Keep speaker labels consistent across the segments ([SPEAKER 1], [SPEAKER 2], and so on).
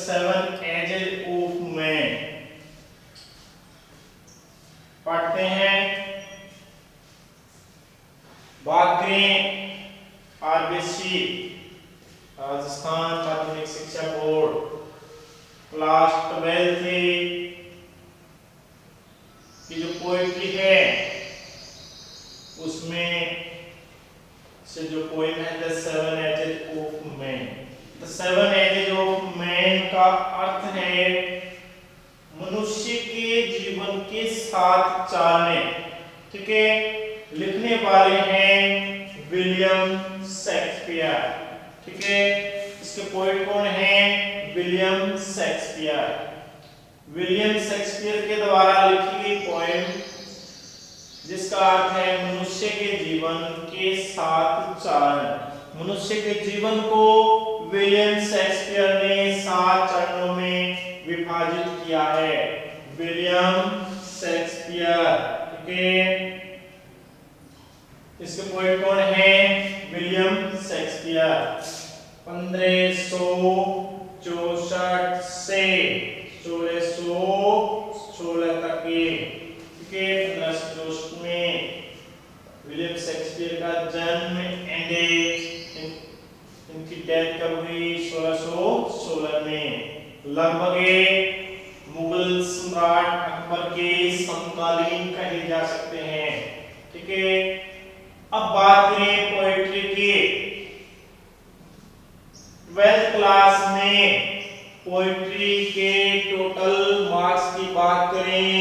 [SPEAKER 1] Seven ages of man. पढ़ते हैं, बात करें आरबीसी राजस्थान माध्यमिक शिक्षा बोर्ड क्लास 12 की जो पोएट्री है उसमें से जो पोएम है the seven ages of man. The seven ages of man का अर्थ है मनुष्य के जीवन के साथ चालने। ठीक है, लिखने वाले हैं विलियम शेक्सपियर। ठीक है, इसके पोएट कौन हैं? William Shakespeare. विलियम शेक्सपियर के द्वारा लिखी गई पोएम जिसका अर्थ है मनुष्य के जीवन के साथ चालन। मनुष्य के जीवन को विलियम शेक्सपियर ने 7 चरणों में विभाजित किया है। William Shakespeare. ठीक है, इसके पोएट कौन है? William Shakespeare. 1564 से 1616 तक के। ठीक है, 1564 में विलियम शेक्सपियर का जन्म एंड इनकी डेथ कब हुई? 1616 में। लगभग मुगल सम्राट अकबर के समकालीन कहे जा सकते हैं। ठीक है, अब बात करें पोएट्री की। 12th क्लास में पोएट्री के टोटल मार्क्स की बात करें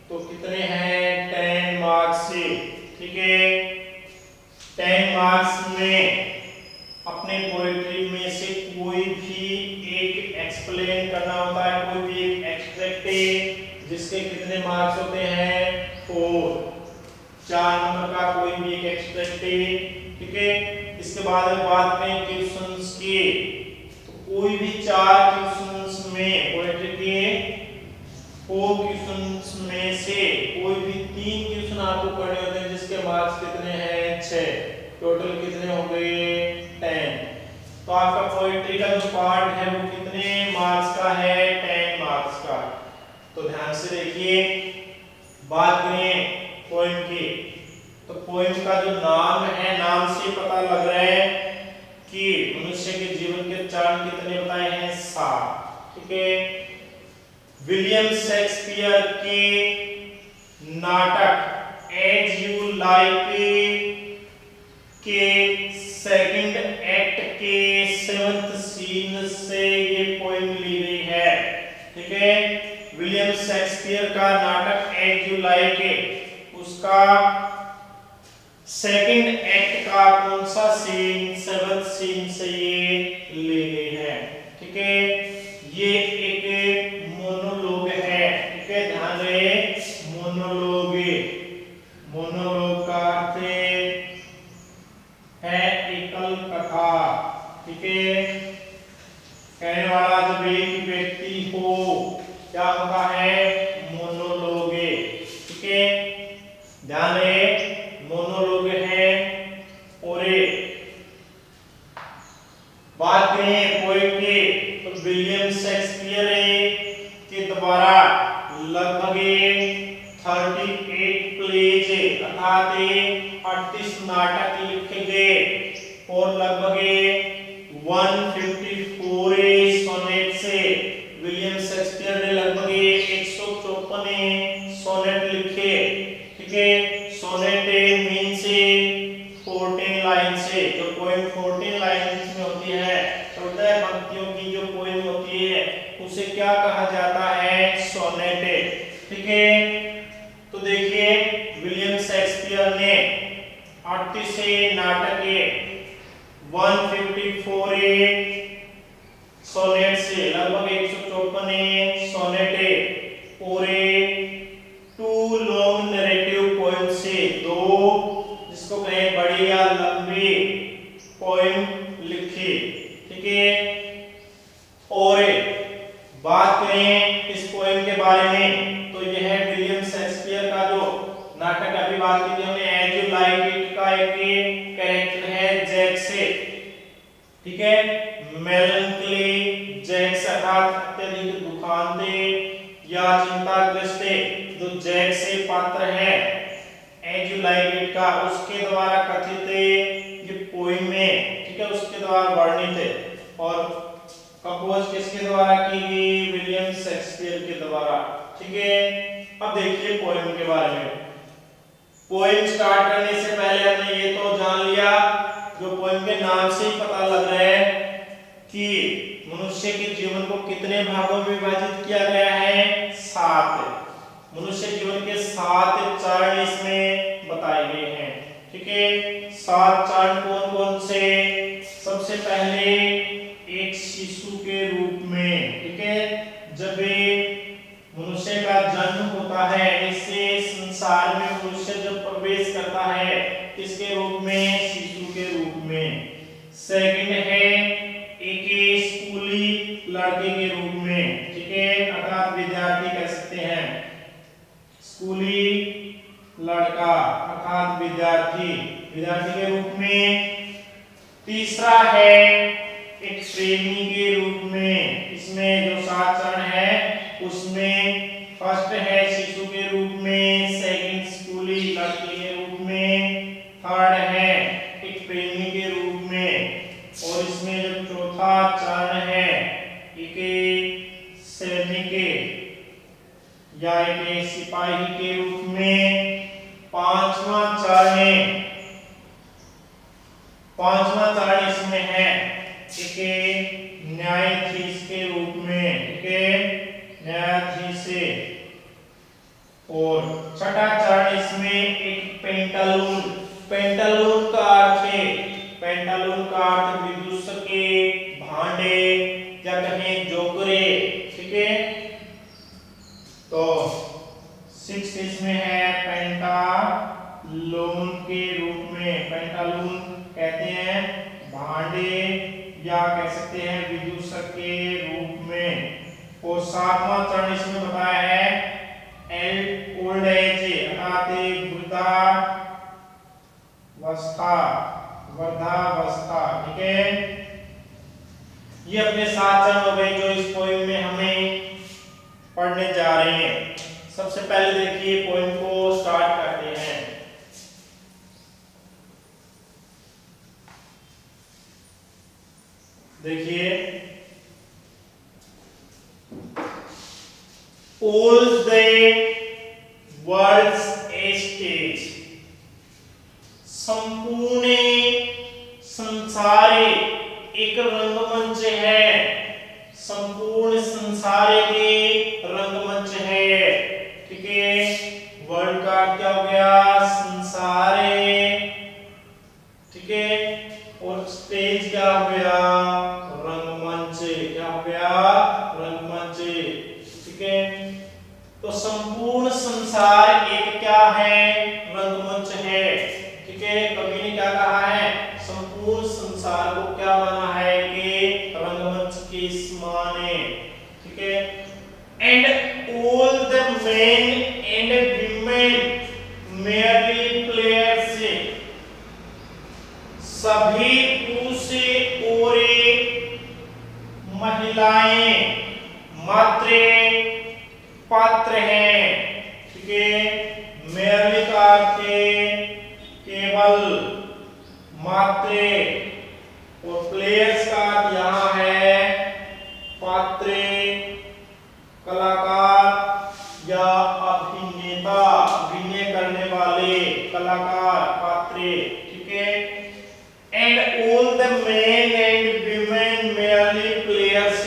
[SPEAKER 1] तो कितने हैं? 10 मार्क्स से। ठीक है, 10 मार्क्स में अपने पोएट्री में से कोई भी एक एक्सप्लेन करना होता है, कोई भी एक एक्सट्रैक्ट है जिसके कितने मार्क्स होते हैं? 4। 4 नंबर का कोई भी एक एक्सट्रैक्ट है। ठीक है, इसके बाद बात करें क्वेश्चंस की तो कोई भी 4 क्वेश्चंस में पोएट्री के 4 क्वेश्चंस में से कोई भी 3 क्वेश्चन आपको पढ़ने होते हैं जिसके मार्क्स कितने हैं? 6। टोटल कितने हो गए? 10। तो आपका पोएट्री का जो पार्ट है वो कितने मार्क्स का है? 10 मार्क्स का। तो ध्यान से देखिए, बात करें पोएम की तो पोएम का जो नाम है, नाम से पता लग रहा है कि मनुष्य के जीवन के चरण कितने बताए हैं? 7। ठीक है, विलियम शेक्सपियर के नाटक एज यू लाइक के सेकंड एक्ट के 7th सीन से ये पोएम ली गई है। ठीक है, विलियम शेक्सपियर का नाटक एज यू लाइक उसका सेकंड एक्ट का कौन सा सीन? 7th सीन से ये ली गई है। ठीक है, ये एक मोनोलॉग है। ठीक है, ध्यान रहे, मोनोलॉग। मोनोलॉग का अर्थ है एकल कथा। ठीक है, कहने वाला जब एक व्यक्ति हो क्या होता है? मोनोलॉग। ठीक है, ध्यान रहे, मोनोलॉग है। और बात करें पोएट की तो विलियम शेक्सपियर के द्वारा लगभग 38 प्लेज अर्थात 38 नाटक लिखे गए और लगभग 154 सोनेट से विलियम शेक्सपियर ने लगभग 154 सोनेट लिखे। ठीक है, सोनेट मीन्स 14 लाइन से। जो पोएम 14 लाइन्स में होती है, 14 पंक्तियों की जो पोएम होती है उसे क्या कहा जाता है? सोनेट। ठीक है, तो देखिए विलियम शेक्सपियर ने 38 नाटक 154 सोनेट से लगभग 154 सोनेट और 2 लॉन्ग नैरेटिव पोएम से 2 जिसको कहें बड़ी या लंबी पोएम लिखी। ठीक है, और बात करें इस पोएम के बारे में तो यह विलियम शेक्सपियर का जो नाटक अभी बात की थी हमने एज यू लाइक इट का एक कैरेक्टर है जैक्स। ठीक है, मेलंकली जैक्स था का उसके द्वारा कथित ये पोइमें, ठीक है, उसके द्वारा वर्णित है। और कंपोज किसके द्वारा की गई? विलियम शेक्सपियर के द्वारा, ठीक है। अब देखिए पोएम के बारे में। पोएम स्टार्ट करने से पहले हमने ये तो जान लिया, जो पोएम के नाम से ही पता लग रहा है कि मनुष्य के जीवन को कितने भागों में विभाजित किया गया है? 7। मनुष्य जीवन के 7 चरण इसमें बताए गए हैं, ठीक है। 7 चरण कौन कौन से? सबसे पहले एक शिशु के रूप में, ठीक है, जब मनुष्य का जन्म होता है, इससे संसार में मनुष्य जब प्रवेश करता है, किसके रूप में? शिशु के रूप में। सेकंड है एक स्कूली लड़के के रूप में, ठीक है, अर्थात विद्यार्थी कह सकते हैं, स्कूली लड़का अर्थात विद्यार्थी, विद्यार्थी के रूप में। तीसरा है एक प्रेमी के रूप में। इसमें जो 7 चरण है उसमें फर्स्ट है शिशु के रूप में, सेकंड स्कूली लड़के के रूप में, थर्ड है एक प्रेमी के रूप में, और इसमें जो चौथा चरण है एक सैनिक या एक सिपाही के रूप में। पांचवा चरण इसमें है एक न्यायाधीश के रूप में, ठीक है, न्यायाधीश से। और छठा चरण इसमें एक पेंटालून। पेंटालून का अर्थ है, पेंटालून का अर्थ विदूषक के भांडे या कहें जोकरे, ठीक है। तो 6 इसमें है पेंटालून के रूप में। पेंटालून कहते हैं भांडे या कह सकते हैं विदूषक के रूप में। और 7वां चरण इसमें बताया है ओल्ड एज अर्थात वृद्धावस्था, ठीक है। ये अपने 7 चरण हो गए जो इस पोएम में हमें पढ़ने जा रहे हैं। सबसे पहले देखिए पोएम को स्टार्ट करते हैं। देखिए, all the world's stage, संपूर्ण संसार एक रंगमंच है, संपूर्ण संसार एक रंगमंच है, ठीक है। वर्ल्ड का क्या हो गया? संसार, ठीक है। और स्टेज क्या हो गया? रंगमंच। क्या हो गया? रंगमंच, ठीक है। तो संपूर्ण संसार एक क्या है? रंगमंच है, ठीक है। कवि ने क्या कहा है? संपूर्ण संसार को क्या माना है? कि रंगमंच के समान है, ठीक है। And all the men and women merely players, सभी पुरुष और महिलाएं मात्र पात्र हैं, ठीक है। merely का अर्थ केवल, मात्र, और प्लेयर्स का अर्थ यहाँ है पात्र, कलाकार या अभिनेता, अभिनय करने वाले कलाकार, पात्र, ठीक है। And all the men and women merely players,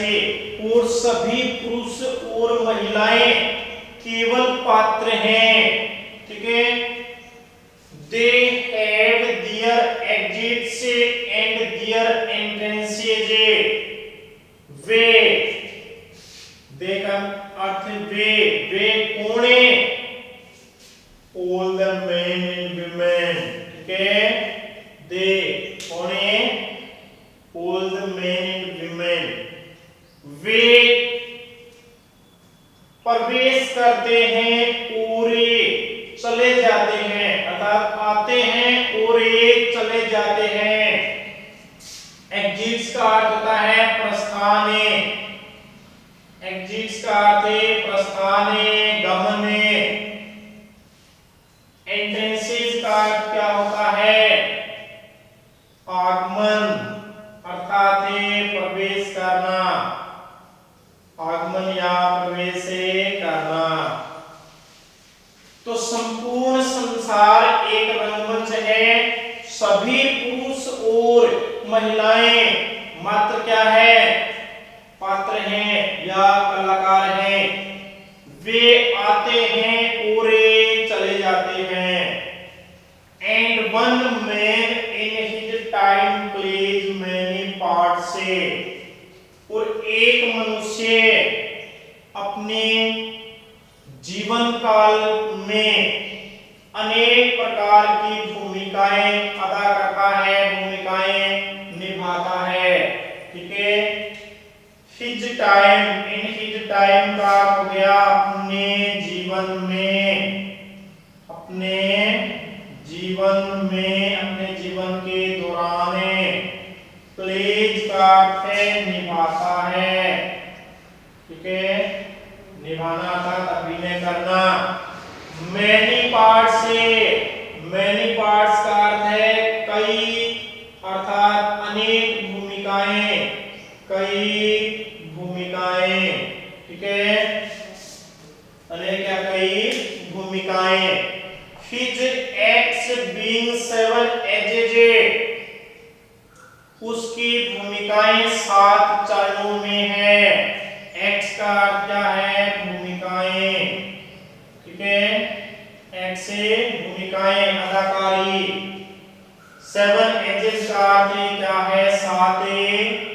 [SPEAKER 1] और सभी पुरुष और महिलाएं केवल पात्र हैं, ठीक है। They have their exits and their entrances, वे, दे का अर्थ वे कौन है? All the men and women, ठीक है। दे कौन है? All the men and women, वे प्रवेश करते हैं और चले जाते हैं, अर्थात आते हैं और चले जाते हैं। एग्जिट्स का अर्थ होता है प्रस्थान, एग्जिट्स का अर्थ है प्रस्थान, गमन। एंट्रेंसेस का अर्थ क्या हैं या कलाकार हैं, वे आते हैं और चले जाते हैं। And one man in his time plays many parts, और एक मनुष्य अपने जीवन काल में अनेक प्रकार की भूमिकाएं अदा करता है, भूमिकाएं निभाता है। ठीक है, हिज टाइम, इन हिज टाइम का हो गया अपने जीवन में, अपने जीवन में, अपने जीवन के दौरान। प्लेज का अर्थ है निभाता है। ठीक है, निभाना अर्थात अभिनय करना। मैनी पार्ट्स से, मैनी पार्ट्स का अर्थ है कई, अर्थात अनेक भूमिकाएं, कई भूमिकाएं। ठीक है, अनेक या कई भूमिकाएं। His acts being seven edges, उसकी भूमिकाएं 7 चरणों में है। एक्ट्स का अर्थ क्या है? भूमिकाएं। ठीक है, एक्ट से भूमिकाएं, अदाकारी। 7 एजेस का अर्थ क्या है? 7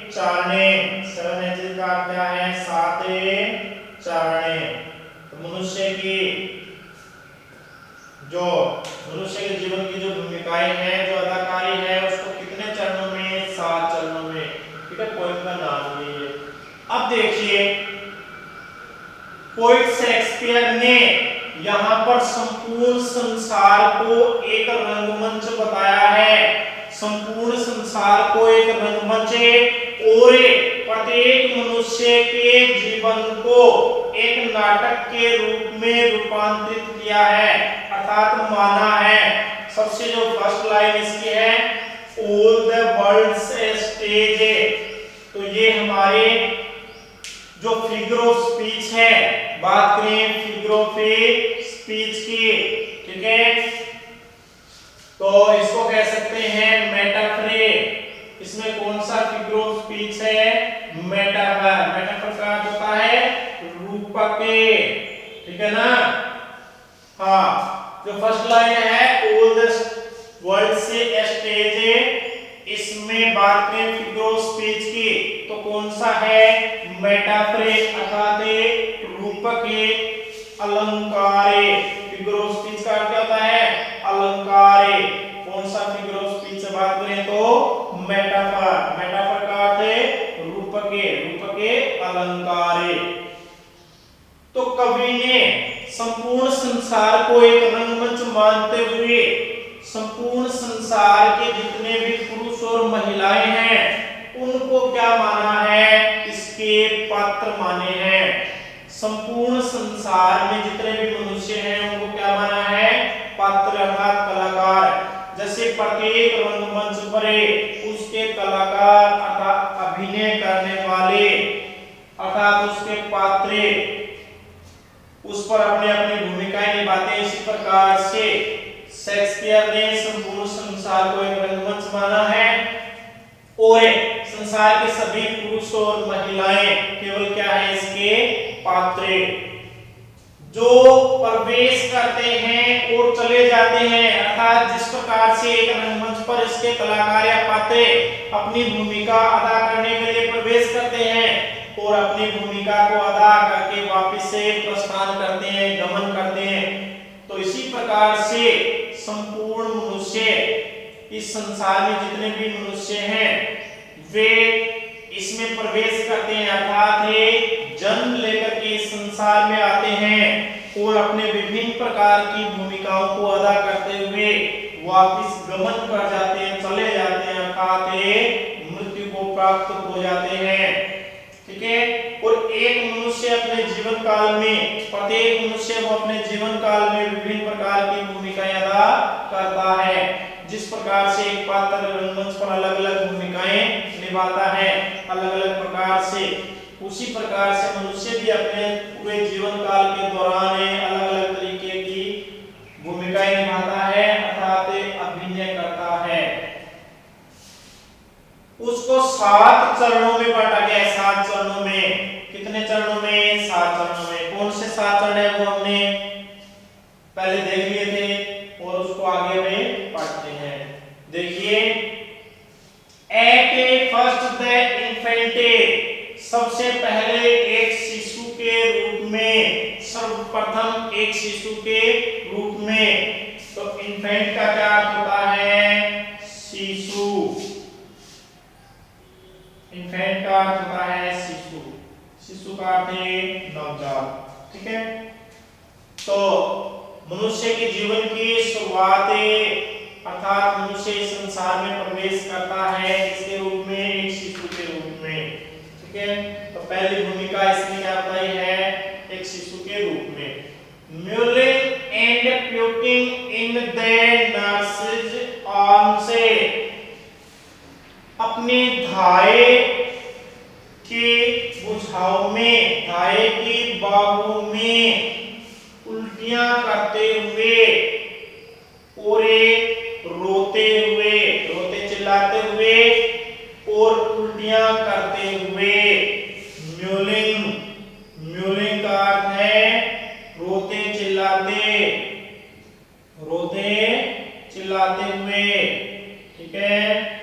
[SPEAKER 1] चरण। 7 एजेस का अर्थ क्या है? 7 चरण। तो मनुष्य की जो मनुष्य के जीवन की जो भूमिकाएं हैं, जो अदाकारी है, उसको कितने चरणों में? 7 चरणों में। ठीक है, पोएम का नाम ये है। अब देखिए, पोएट शेक्सपियर ने यहाँ पर संपूर्ण संसार को एक रंगमंच बताया है, संपूर्ण संसार को एक रंगमंच और प्रत्येक मनुष्य के जीवन को एक नाटक के रूप में रूपांतरित किया है, अर्थात माना है। सबसे जो फर्स्ट लाइन इसकी है, ऑल द वर्ल्ड्स स्टेज, तो ये हमारे जो फिगर ऑफ स्पीच है, बात करें फिगर ऑफ स्पीच की। ठीक है, तो इसको कह सकते हैं मेटाफरे। इसमें कौन सा फिगर ऑफ स्पीच है? मेटाफर। मेटाफर का अर्थ होता है रूपक। ठीक है ना? हाँ, जो फर्स्ट लाइन है ऑल द वर्ल्ड से स्टेज, इसमें बात करें फिगर ऑफ स्पीच की, तो कौन सा है? मेटाफरे, अर्थात रूपक, अलंकार। फिगर ऑफ स्पीच का अर्थ क्या होता है? अलंकार। कौन सा फिगर ऑफ स्पीच से बात करें तो मेटाफर। मेटाफर का अर्थ है रूपक, रूपक, अलंकार। तो कवि ने संपूर्ण संसार को एक रंगमंच मानते हुए संपूर्ण संसार के जितने भी पुरुष और महिलाएं हैं उनको क्या माना है? इसके पात्र माने हैं। संपूर्ण संसार में जितने भी मनुष्य हैं उनको क्या माना है? पात्र, अर्थात कलाकार। जैसे प्रत्येक रंगमंच पर उसके कलाकार अर्थात अभिनय करने वाले, अर्थात उसके पात्र उस पर अपने अपनी भूमिकाएं निभाते हैं। इसी प्रकार से शेक्सपियर ने संपूर्ण संसार को एक रंगमंच माना है और संसार के सभी पुरुष और महिलाएं केवल क्या है? इसके पात्र, जो प्रवेश करते हैं और चले जाते हैं। अर्थात जिस प्रकार से एक रंगमंच पर इसके कलाकार या पात्र अपनी भूमिका अदा करने के लिए प्रवेश करते हैं और अपनी भूमिका को अदा करके वापस से प्रस्थान करते हैं, गमन करते हैं, तो इसी प्रकार से संपूर्ण मनुष्य, इस संसार में जितने भी मनुष्य हैं वे इसमें प्रवेश करते हैं, अर्थात जन्म लेकर के इस संसार में आते हैं और अपने विभिन्न प्रकार की भूमिकाओं को अदा करते हुए वापस गमन कर जाते हैं, चले जाते हैं, अर्थात मृत्यु को प्राप्त हो जाते हैं। ठीक है, और एक मनुष्य अपने जीवन काल में, प्रत्येक मनुष्य वो अपने जीवन काल में विभिन्न प्रकार की भूमिकाएं अदा करता है। जिस प्रकार से एक पात्र रंगमंच पर अलग अलग भूमिकाएं निभाता है अलग अलग प्रकार से, उसी प्रकार से मनुष्य भी अपने पूरे जीवन काल के दौरान अलग अलग तरीके की भूमिकाएं निभाता है, अर्थात अभिनय करता है। उसको 7 चरणों में बांटा गया है। 7 चरणों में कितने चरणों में? 7 चरणों में। कौन से 7 चरण है वो हमने पहले देख लिए थे और उसको आगे में पढ़ते हैं। देखिए, एट ए फर्स्ट द इन्फेंटे, सबसे पहले एक शिशु के रूप में, सर्वप्रथम एक शिशु के रूप में। तो इन्फेंट का क्या अर्थ होता है? शिशु। इन्फेंट का अर्थ होता है शिशु। शिशु का अर्थ है नवजात। ठीक है, तो मनुष्य के जीवन की शुरुआत अर्थात मनुष्य इस संसार में प्रवेश करता है इसके रूप में, एक शिशु के रूप में। ठीक है, तो पहली भूमिका इसने क्या बताई है? एक शिशु के रूप में। Mewling and puking in the nurses arm से, अपने धाए के बुझाव में, धाए की बाहों में उल्टियां करते हुए, ओरे रोते हुए, रोते चिल्लाते हुए और उल्टियां करते हुए। म्यूलिंग, म्यूलिंग का अर्थ है रोते चिल्लाते, रोते चिल्लाते हुए। ठीक है,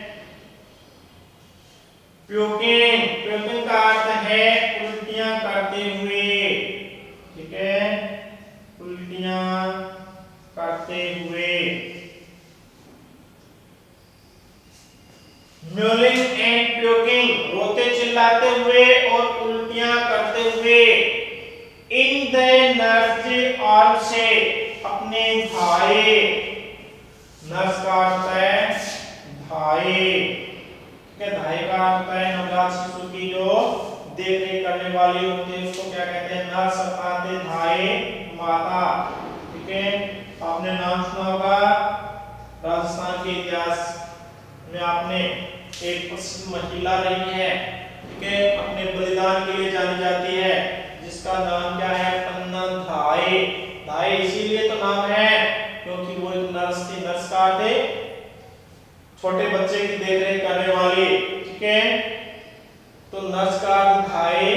[SPEAKER 1] प्यूकिंग, प्यूकिंग का अर्थ है उल्टियां करते हुए। ठीक है, उल्टियां करते हुए। म्यूलिंग एंड प्यूकिंग, रोते चिल्लाते हुए और उल्टियां करते हुए। इन द नर्स आर्म से, अपने धाए, नर्स का अर्थ है धाए। धाए का अर्थ है नवजात शिशु की जो देख रेख करने वाली होती है उसको क्या कहते हैं? नर्स अर्थात धाए माता। ठीक है, आपने नाम सुना होगा राजस्थान के इतिहास में, आपने एक प्रसिद्ध महिला रही है, ठीक है, अपने बलिदान के लिए जानी जाती है, जिसका नाम क्या है? पन्ना धाए। धाए इसीलिए तो नाम है क्योंकि वो एक नर्स थी। नर्स का अर्थ है छोटे बच्चे की देखरेख करने वाली। ठीक है, तो नर्स का अर्थ धाए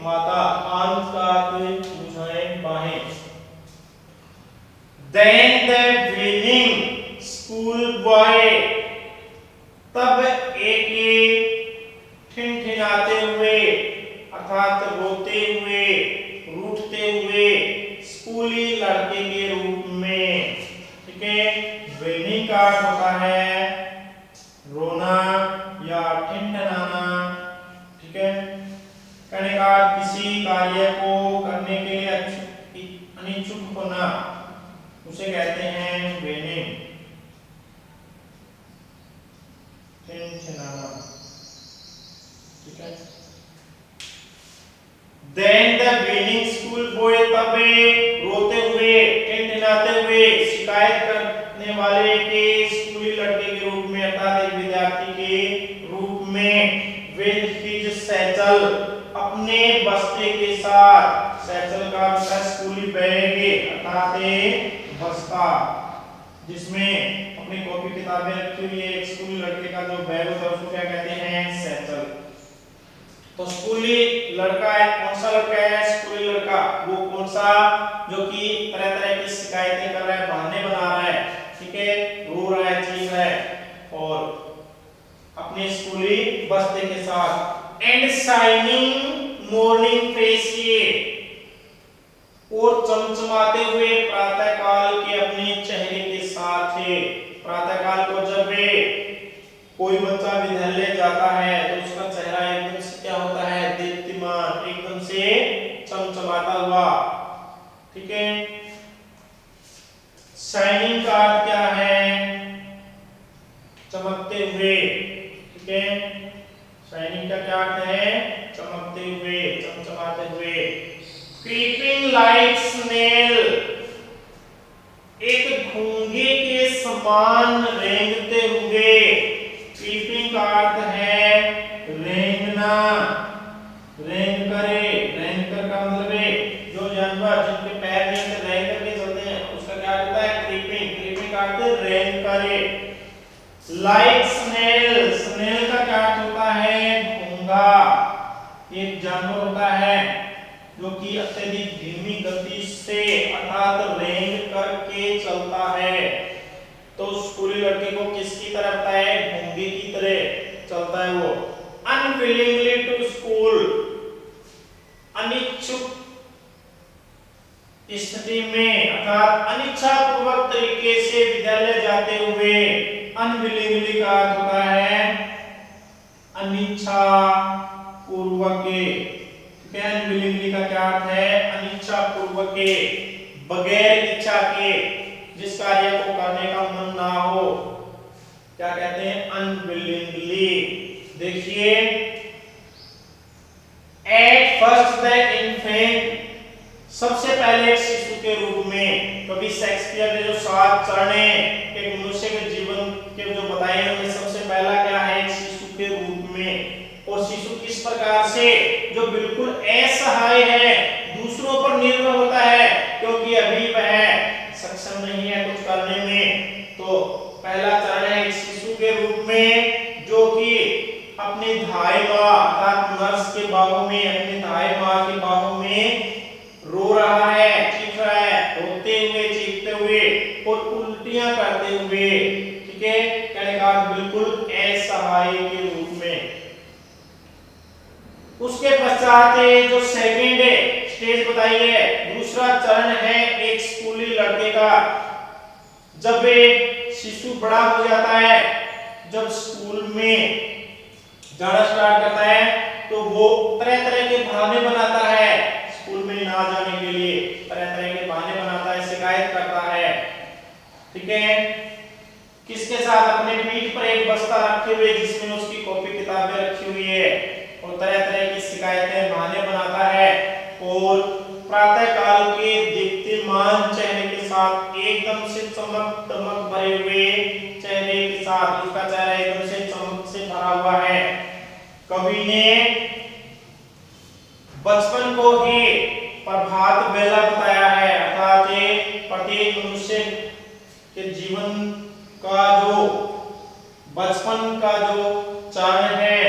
[SPEAKER 1] माता, आर्म का अर्थ भुजाएं, बाहें। Then the winning school boy, तब एक ठिनठिनाते हुए अर्थात रोते हुए, रूठते हुए स्कूली लड़के के रूप में। ठीक है, winning का अर्थ होता है रोना या ठिनठिनाना। ठीक है, कहने का किसी कार्य को करने के लिए अनिच्छुक होना, उसे कहते हैं वेनिंग, ठिनठिनाना। ठीक है, then the whining school boy, तब रोते हुए, ठिनठिनाते हुए, शिकायत करने वाले के स्कूली लड़के के रूप में अर्थात एक विद्यार्थी के रूप में। विद हिज सैचल, अपने बस्ते के साथ। सैचल का मतलब स्कूली बैग अर्थात बस्ता, जिसमें अपनी कॉपी किताबें रखी हुई है। एक स्कूली लड़के का जो बैग होता है उसको क्या कहते हैं? सैचल। तो स्कूली लड़का है, कौन सा लड़का है? स्कूली लड़का। वो कौन सा? जो कि तरह तरह की शिकायतें कर रहा है, बहाने बना रहा है, ठीक है, रो रहा है, चीख रहा है, और अपने स्कूली बस्ते के साथ। एंड शाइनिंग मॉर्निंग फेस, और चमचमाते हुए प्रातः काल के अपने चेहरे के साथ है। प्रातः काल को जब कोई बच्चा विद्यालय जाता है तो उसका चेहरा एकदम से क्या होता है? दीप्तिमान, एकदम से चमचमाता हुआ। ठीक है, शाइनिंग का अर्थ क्या है? चमकते हुए। ठीक है, शाइनिंग का क्या अर्थ है? चमकते हुए, चमचमाते हुए। क्रीपिंग लाइक स्नेल, एक घोंघे के समान रेंगते हुए। क्रीपिंग का अर्थ है रेंगना, रेंग करे, रेंग कर का मतलब है जो जानवर जिनके पैर नहीं होते रेंग करके चलते हैं उसका क्या होता है? क्रीपिंग। क्रीपिंग का अर्थ रेंग करे। लाइक स्नेल, स्नेल का क्या अर्थ होता है? घोंघा, एक जानवर होता है जो कि अत्यधिक धीमी गति से अर्थात रेंग करके चलता है। तो स्कूली लड़के को किसकी तरह होता है, गूंगे की तरह चलता है वो। अनविलिंगली टू स्कूल, अनिच्छुक स्थिति में अर्थात अनिच्छा पूर्वक तरीके से विद्यालय जाते हुए। अनविलिंगली का अर्थ होता है अनिच्छा पूर्वक। ठीक है, अनविलिंगली का क्या अर्थ है, अनिच्छा पूर्वक, बगैर इच्छा के, जिस कार्य को करने का मन ना हो, क्या कहते हैं, अनविलिंगली। देखिए, एट फर्स्ट द इन्फेंट, सबसे पहले एक शिशु के रूप में। कवि शेक्सपियर ने जो 7 चरणें एक मनुष्य के जीवन के जो बताए हैं, उनमें सबसे पहला क्या है, एक शिशु के रूप में। और शिशु किस प्रकार से, जो बिल्कुल असहाय है, दूसरों पर निर्भर होता है, क्योंकि अभी वह सक्षम नहीं है कुछ करने में। तो पहला चरण है एक शिशु के रूप में, जो कि अपने धाई माँ अर्थात नर्स के बाहों में, अपनी धाई माँ के बाहों में रो रहा है, चीख रहा है, रोते हुए, चीखते हुए और उल्टियां करते हुए। ठीक है, कहने का बिल्कुल असहाय के रूप में। उसके पश्चात जो सेकंड स्टेज बताई है, दूसरा चरण है एक स्कूली लड़के का। जब वे शिशु बड़ा हो जाता है, जब स्कूल में जाना स्टार्ट करता है, तो वो तरह तरह के बहाने बनाता है स्कूल में ना जाने के लिए, तरह तरह के बहाने बनाता है, शिकायत करता है। ठीक है, किसके साथ, अपने पीठ पर एक बस्ता रखे हुए जिसमें उसकी कॉपी किताबें रखी हुई है, और तरह तरह की शिकायतें, बहाने बनाता है। और प्रातः काल के दीप्तिमान चेहरे के साथ, एकदम से चमक दमक भरे हुए चेहरे के साथ, उसका चेहरा एकदम से चमक से भरा हुआ है। कवि ने बचपन को ही प्रभात बेला बताया है, अर्थात प्रत्येक मनुष्य के जीवन का जो बचपन का जो चरण है,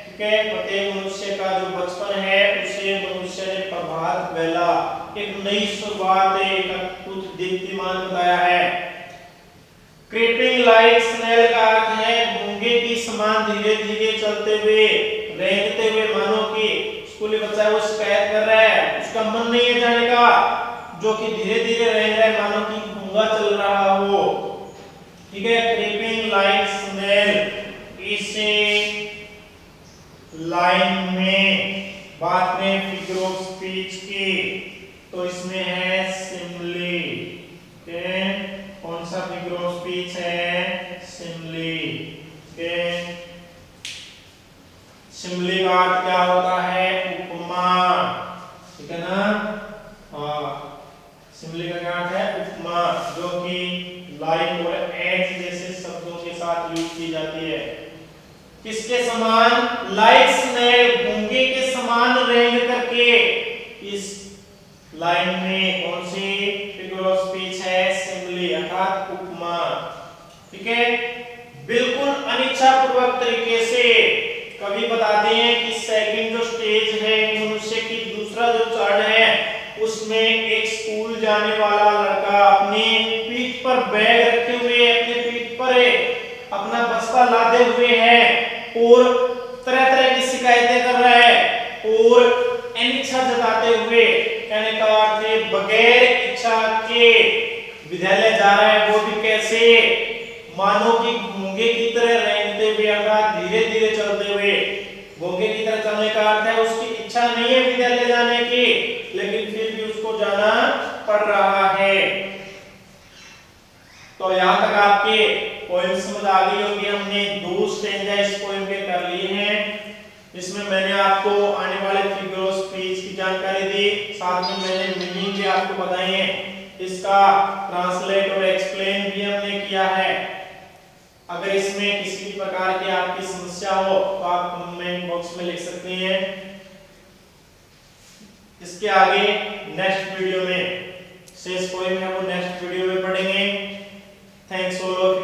[SPEAKER 1] ठीक है, प्रत्येक मनुष्य का जो बचपन है, उसे मनुष्य ने प्रभात बेला, एक नई शुरुआत, एक अद्भुत दीप्तिमान बताया है। क्रीपिंग लाइक स्नेल का अर्थ है गूंगे की समान धीरे धीरे चलते हुए, रेंगते हुए, मानो कि स्कूली बच्चा वो शिकायत कर रहा है, उसका मन नहीं है जाने का, जो कि धीरे धीरे रेंग रहा है, मानो कि गूंगा चल रहा हो। ठीक है, क्रीपिंग लाइक स्नेल। इसे लाइन में बात में फिगर ऑफ स्पीच की, तो इसमें है सिमिली। कौन सा फिगर ऑफ स्पीच है, सिमिली। सिमिली का अर्थ क्या होता है, उपमा। ठीक है ना, हाँ, सिमिली का क्या अर्थ है, उपमा, जो कि लाइक और एज जैसे शब्दों के साथ यूज की जाती है। किसके समान, लाइक स्नेल, गूंगे के समान रेंग करके। इस लाइन में कौन सी फिगर ऑफ स्पीच है, सिमिली अर्थात उपमा। ठीक है, बिल्कुल अनिच्छा पूर्वक तरीके से कवि बताते हैं कि सेकंड जो स्टेज है मनुष्य की, दूसरा जो चरण है, उसमें एक स्कूल जाने वाला लड़का अपने पीठ पर बैग रखे हुए, अपने पीठ पर अपना बस्ता लादे हुए है और तरह तरह की शिकायतें कर रहा है और अनिच्छा जताते हुए, कहने का अर्थ है बगैर इच्छा के विद्यालय जा रहा है, वो भी कैसे, मानो कि गूंगे की तरह रेंगते हुए, अर्थात धीरे धीरे चलते हुए। गूंगे की तरह चलने का अर्थ है उसकी इच्छा नहीं है विद्यालय जाने की, लेकिन फिर भी उसको जाना पड़ रहा है। तो यहाँ तक आपके पोएम समझ आ गई होगी। हमने 2 स्टेंजा इस पोएम के कर लिए हैं, जिसमें मैंने आपको आने वाले फिगर ऑफ स्पीच की जानकारी दी, साथ में मैंने मीनिंग भी आपको बताई है, इसका ट्रांसलेट और एक्सप्लेन भी हमने किया है। अगर इसमें किसी भी प्रकार की आपकी समस्या हो तो आप कमेंट बॉक्स में लिख सकते हैं। इसके आगे नेक्स्ट वीडियो में शेष पोएम है वो नेक्स्ट वीडियो में पढ़ेंगे। Thanks all of